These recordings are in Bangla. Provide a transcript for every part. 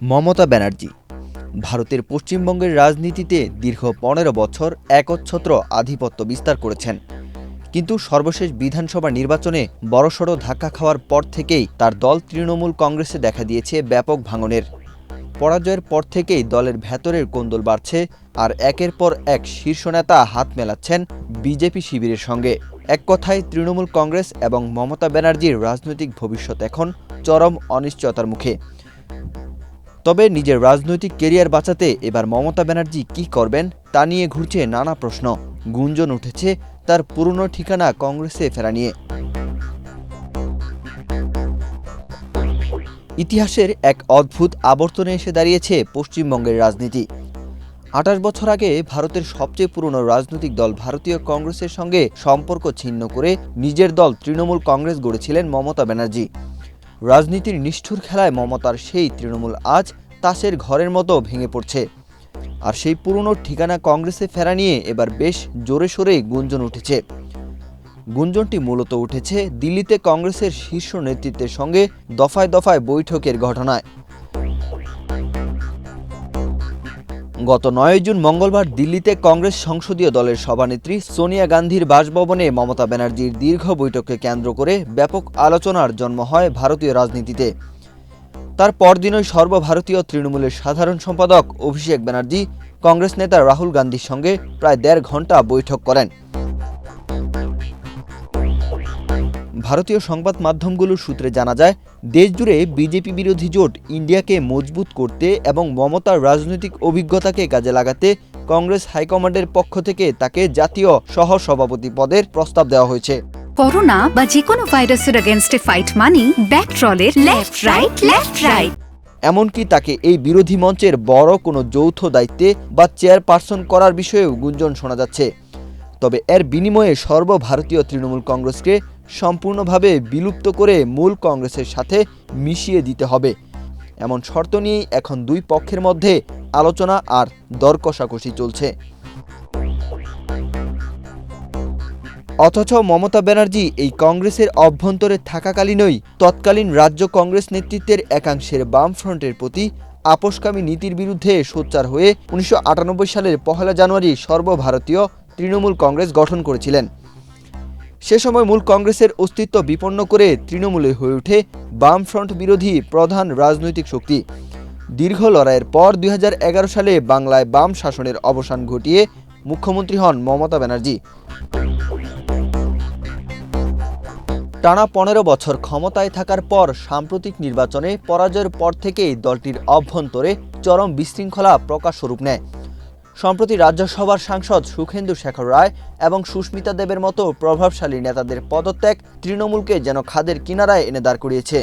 মমতা ব্যানার্জি ভারতের পশ্চিমবঙ্গের রাজনীতিতে দীর্ঘ ১৫ বছর একচ্ছত্র আধিপত্য বিস্তার করেছেন। কিন্তু সর্বশেষ বিধানসভা নির্বাচনে বড়সড় ধাক্কা খাওয়ার পর থেকেই তার দল তৃণমূল কংগ্রেসে দেখা দিয়েছে ব্যাপক ভাঙনের। পরাজয়ের পর থেকেই দলের ভেতরের কোন্দল বাড়ছে, আর একের পর এক শীর্ষ নেতা হাত মেলাচ্ছেন বিজেপি শিবিরের সঙ্গে। এক কথায় তৃণমূল কংগ্রেস এবং মমতা ব্যানার্জির রাজনৈতিক ভবিষ্যৎ এখন চরম অনিশ্চয়তার মুখে। তবে নিজের রাজনৈতিক কেরিয়ার বাঁচাতে এবার মমতা ব্যানার্জি কী করবেন তা নিয়ে ঘুরছে নানা প্রশ্ন। গুঞ্জন উঠেছে তার পুরনো ঠিকানা কংগ্রেসে ফেরা নিয়ে। ইতিহাসের এক অদ্ভুত আবর্তনে এসে দাঁড়িয়েছে পশ্চিমবঙ্গের রাজনীতি। ২৮ বছর আগে ভারতের সবচেয়ে পুরনো রাজনৈতিক দল ভারতীয় কংগ্রেসের সঙ্গে সম্পর্ক ছিন্ন করে নিজের দল তৃণমূল কংগ্রেস গড়েছিলেন মমতা ব্যানার্জি। রাজনীতির নিষ্ঠুর খেলায় মমতার সেই তৃণমূল আজ তাসের ঘরের মতো ভেঙে পড়ছে। আর সেই পুরনো ঠিকানা কংগ্রেসে ফেরা নিয়ে এবার বেশ জোরে সোরে গুঞ্জন উঠেছে। গুঞ্জনটি মূলত উঠেছে দিল্লিতে কংগ্রেসের শীর্ষ নেতৃত্বের সঙ্গে দফায় দফায় বৈঠকের ঘটনায়। গত ৯ জুন মঙ্গলবার দিল্লিতে কংগ্রেস সংসদীয় দলের সভানেত্রী সোনিয়া গান্ধীর বাসভবনে মমতা ব্যানার্জির দীর্ঘ বৈঠককে কেন্দ্র করে ব্যাপক আলোচনার জন্ম হয় ভারতীয় রাজনীতিতে। তার পরদিনই সর্বভারতীয় তৃণমূলের সাধারণ সম্পাদক অভিষেক ব্যানার্জি কংগ্রেস নেতা রাহুল গান্ধীর সঙ্গে প্রায় ১.৫ ঘণ্টা বৈঠক করেন। ভারতীয় সংবাদ মাধ্যমগুলোর সূত্রে জানা যায়, দেশজুড়ে বিজেপি বিরোধী জোট ইন্ডিয়াকে মজবুত করতে এবং মমতার রাজনৈতিক অভিজ্ঞতাকে কাজে লাগাতে কংগ্রেস হাইকমান্ডের পক্ষ থেকে তাকে জাতীয় সহ-সভাপতি পদের প্রস্তাব দেওয়া হয়েছে। করোনা বা যে কোনো ভাইরাসের এগেইনস্টে ফাইট মানি ব্যাকট্রলের লেফট রাইট। এমনকি তাকে এই বিরোধী মঞ্চের বড় কোনো যৌথ দায়িত্বে বা চেয়ারপারসন করার বিষয়েও গুঞ্জন শোনা যাচ্ছে। তবে এর বিনিময়ে সর্বভারতীয় তৃণমূল কংগ্রেসকে সম্পূর্ণভাবে বিলুপ্ত করে মূল কংগ্রেসের সাথে মিশিয়ে দিতে হবে, এমন শর্ত নিয়েই এখন দুই পক্ষের মধ্যে আলোচনা আর দর কষাকষি চলছে। অথচ মমতা ব্যানার্জি এই কংগ্রেসের অভ্যন্তরে থাকাকালীনই তৎকালীন রাজ্য কংগ্রেস নেতৃত্বের একাংশের বামফ্রন্টের প্রতি আপোষকামী নীতির বিরুদ্ধে সোচ্চার হয়ে ১৯৯৮ সালের ১ জানুয়ারি সর্বভারতীয় তৃণমূল কংগ্রেস গঠন করেছিলেন। সে সময় মূল কংগ্রেসের অস্তিত্ব বিপন্ন করে তৃণমূলে হয়ে ওঠে বামফ্রন্ট বিরোধী প্রধান রাজনৈতিক শক্তি। দীর্ঘ লড়াইয়ের পর ২০১১ সালে বাংলায় বাম শাসনের অবসান ঘটিয়ে মুখ্যমন্ত্রী হন মমতা ব্যানার্জি। টানা ১৫ বছর ক্ষমতায় থাকার পর সাম্প্রতিক নির্বাচনে পরাজয়ের পর থেকেই দলটির অভ্যন্তরে চরম বিশৃঙ্খলা প্রকাশ স্বরূপ নেয়। সম্প্রতি রাজ্যসভার সাংসদ সুখেন্দু শেখর রায় এবং সুস্মিতা দেবের মতো প্রভাবশালী নেতাদের পদত্যাগ তৃণমূলকে যেন খাদের কিনারায় এনে দাঁড় করিয়েছে।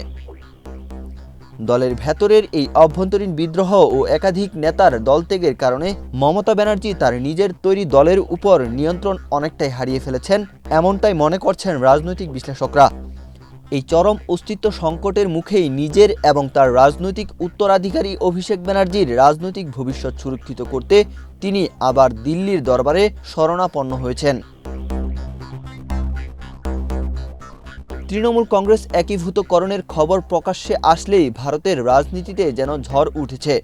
দলের ভেতরের এই অভ্যন্তরীণ বিদ্রোহ ও একাধিক নেতার দলত্যাগের কারণে মমতা ব্যানার্জি তার নিজের তৈরি দলের উপর নিয়ন্ত্রণ অনেকটাই হারিয়ে ফেলেছেন, এমনটাই মনে করছেন রাজনৈতিক বিশ্লেষকরা। এই চরম অস্তিত্ব সংকটের মুখেই নিজের এবং তার রাজনৈতিক উত্তরাধিকারী অভিষেক ব্যানার্জির রাজনৈতিক ভবিষ্যৎ সুরক্ষিত করতে তিনি আবার দিল্লির দরবারে শরণাপন্ন হয়েছেন। তৃণমূল কংগ্রেস একীভূতকরণের খবর প্রকাশ্যে আসলেই ভারতের রাজনীতিতে যেন ঝড় উঠেছে।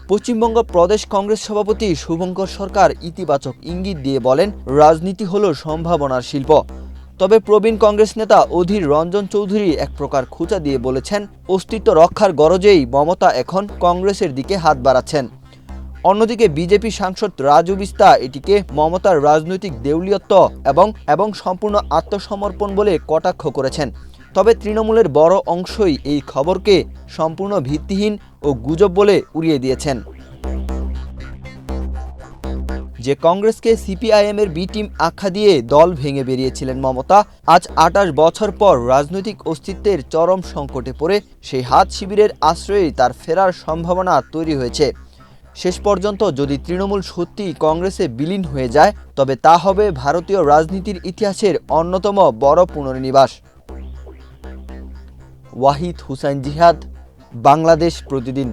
পশ্চিমবঙ্গ প্রদেশ কংগ্রেস সভাপতি শুভঙ্কর সরকার ইতিবাচক ইঙ্গিত দিয়ে বলেন, রাজনীতি হলো সম্ভাবনার শিল্প। তবে প্রবীণ কংগ্রেস নেতা অধীর রঞ্জন চৌধুরী এক প্রকার খোঁচা দিয়ে বলেছেন, অস্তিত্ব রক্ষার গরজেই মমতা এখন কংগ্রেসের দিকে হাত বাড়াচ্ছেন। অন্যদিকে বিজেপি সাংসদ রাজু বিস্তা এটিকে মমতার রাজনৈতিক দেউলিয়ত্ব এবং সম্পূর্ণ আত্মসমর্পণ বলে কটাক্ষ করেছেন। তবে তৃণমূলের বড় অংশই এই খবরকে সম্পূর্ণ ভিত্তিহীন ও গুজব বলে উড়িয়ে দিয়েছেন। যে কংগ্রেসকে সিপিআইএমের বি টিম আখ্যা দিয়ে দল ভেঙে বেরিয়েছিলেন মমতা, আজ ২৮ বছর পর রাজনৈতিক অস্তিত্বের চরম সংকটে পড়ে সেই হাত শিবিরের আশ্রয়েই তার ফেরার সম্ভাবনা তৈরি হয়েছে। শেষ পর্যন্ত যদি তৃণমূল সত্যিই কংগ্রেসে বিলীন হয়ে যায়, তবে তা হবে ভারতীয় রাজনীতির ইতিহাসের অন্যতম বড় পুনর্নিবাস। ওয়াহিদ হুসাইন জিহাদ, বাংলাদেশ প্রতিদিন।